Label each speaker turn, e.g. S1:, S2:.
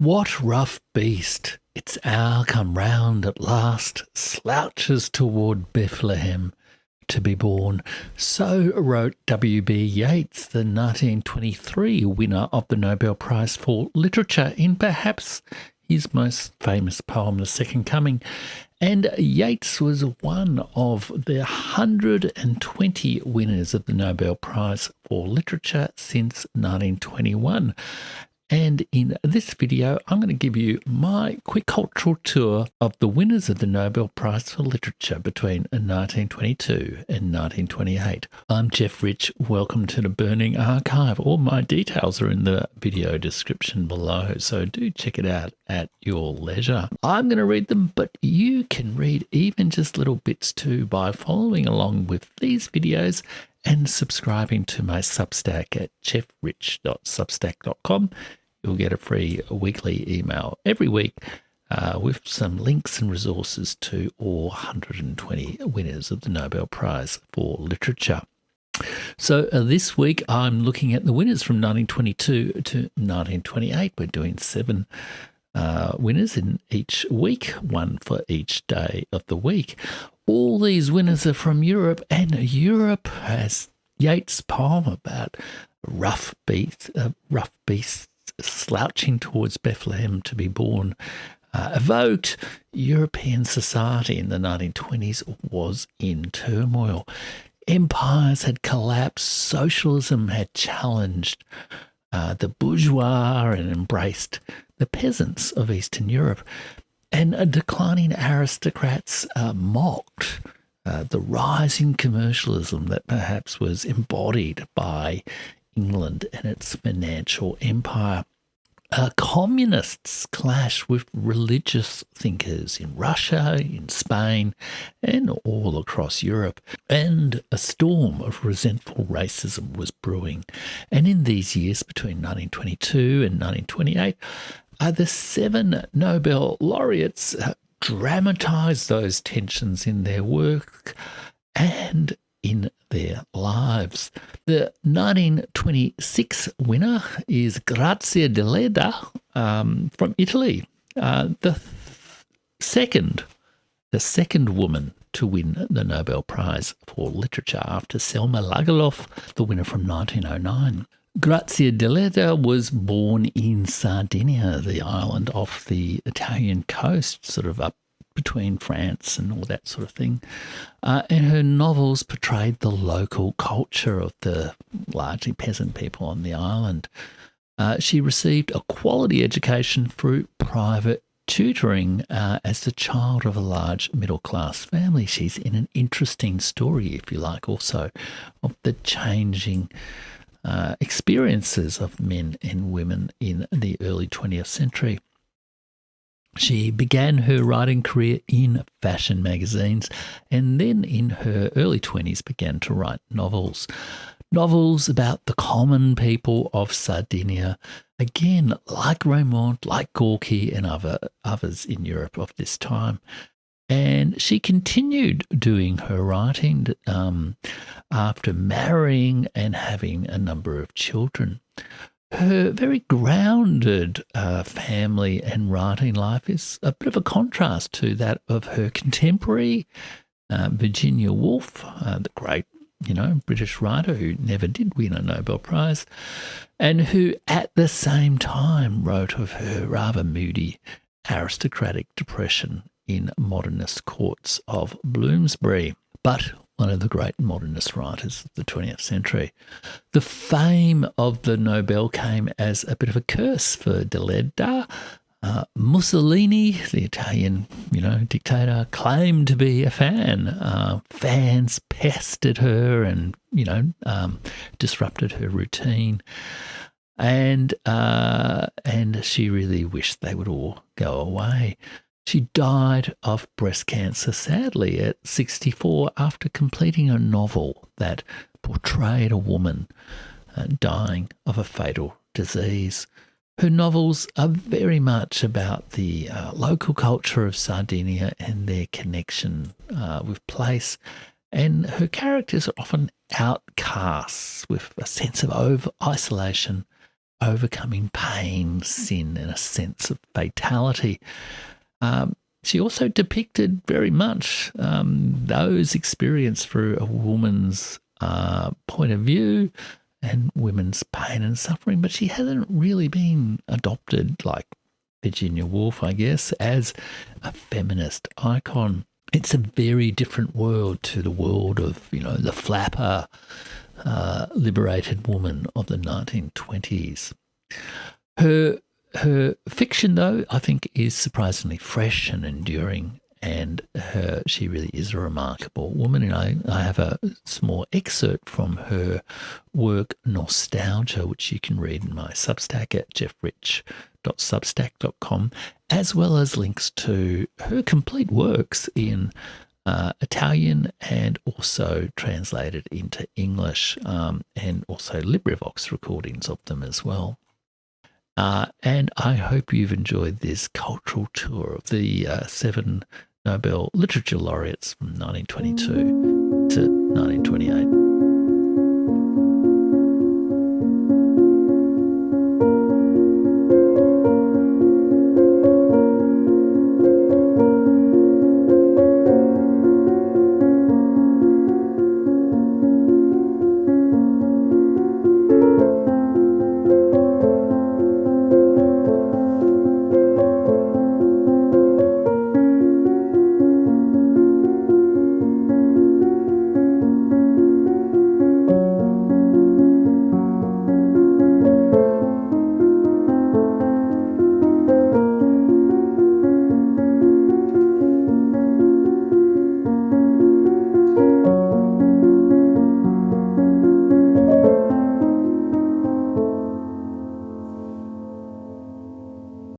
S1: What rough beast, its hour come round at last, slouches toward Bethlehem to be born. So wrote W.B. Yeats, the 1923 winner of the Nobel Prize for Literature, in perhaps his most famous poem, The Second Coming. And Yeats was one of the 120 winners of the Nobel Prize for Literature since 1921. And in this video, I'm going to give you my quick cultural tour of the winners of the Nobel Prize for Literature between 1922 and 1928. I'm Jeff Rich. Welcome to the Burning Archive. All my details are in the video description below, so do check it out at your leisure. I'm going to read them, but you can read even just little bits too by following along with these videos and subscribing to my Substack at jeffrich.substack.com. You'll get a free weekly email every week with some links and resources to all 120 winners of the Nobel Prize for Literature. So this week I'm looking at the winners from 1922 to 1928. We're doing 7 winners in each week, one for each day of the week. All these winners are from Europe, and Europe has Yeats' poem about rough beasts slouching towards Bethlehem to be born evoked. European society in the 1920s was in turmoil. Empires had collapsed, socialism had challenged the bourgeois and embraced the peasants of Eastern Europe, and declining aristocrats mocked the rising commercialism that perhaps was embodied by England and its financial empire. Communists clash with religious thinkers in Russia, in Spain, and all across Europe. And a storm of resentful racism was brewing. And in these years between 1922 and 1928, the 7 Nobel laureates dramatised those tensions in their work and in their lives. The 1926 winner is Grazia Deledda from Italy, the second woman to win the Nobel Prize for Literature after Selma Lagerlöf, the winner from 1909. Grazia Deledda was born in Sardinia, the island off the Italian coast, sort of up between France and all that sort of thing. And her novels portrayed the local culture of the largely peasant people on the island. She received a quality education through private tutoring as the child of a large middle-class family. She's in an interesting story, if you like, also of the changing experiences of men and women in the early 20th century. She began her writing career in fashion magazines, and then in her early 20s began to write novels. Novels about the common people of Sardinia, again, like Raymond, like Gorky and others in Europe of this time. And she continued doing her writing after marrying and having a number of children. Her very grounded family and writing life is a bit of a contrast to that of her contemporary, Virginia Woolf, the great, British writer who never did win a Nobel Prize, and who at the same time wrote of her rather moody aristocratic depression in modernist courts of Bloomsbury. But one of the great modernist writers of the 20th century. The fame of the Nobel came as a bit of a curse for Deledda. Mussolini, the Italian, dictator, claimed to be a fan. Fans pestered her and, disrupted her routine. And she really wished they would all go away. She died of breast cancer, sadly, at 64 after completing a novel that portrayed a woman dying of a fatal disease. Her novels are very much about the local culture of Sardinia and their connection with place, and her characters are often outcasts with a sense of isolation overcoming pain, sin, and a sense of fatality. She also depicted very much those experienced through a woman's point of view and women's pain and suffering, but she hasn't really been adopted like Virginia Woolf, I guess, as a feminist icon. It's a very different world to the world of, the flapper, liberated woman of the 1920s. Her fiction, though, I think is surprisingly fresh and enduring, and she really is a remarkable woman. And I have a small excerpt from her work Nostalgia, which you can read in my Substack at jeffrich.substack.com, as well as links to her complete works in Italian and also translated into English, and also LibriVox recordings of them as well. And I hope you've enjoyed this cultural tour of the 7 Nobel Literature Laureates from 1922 to 1928.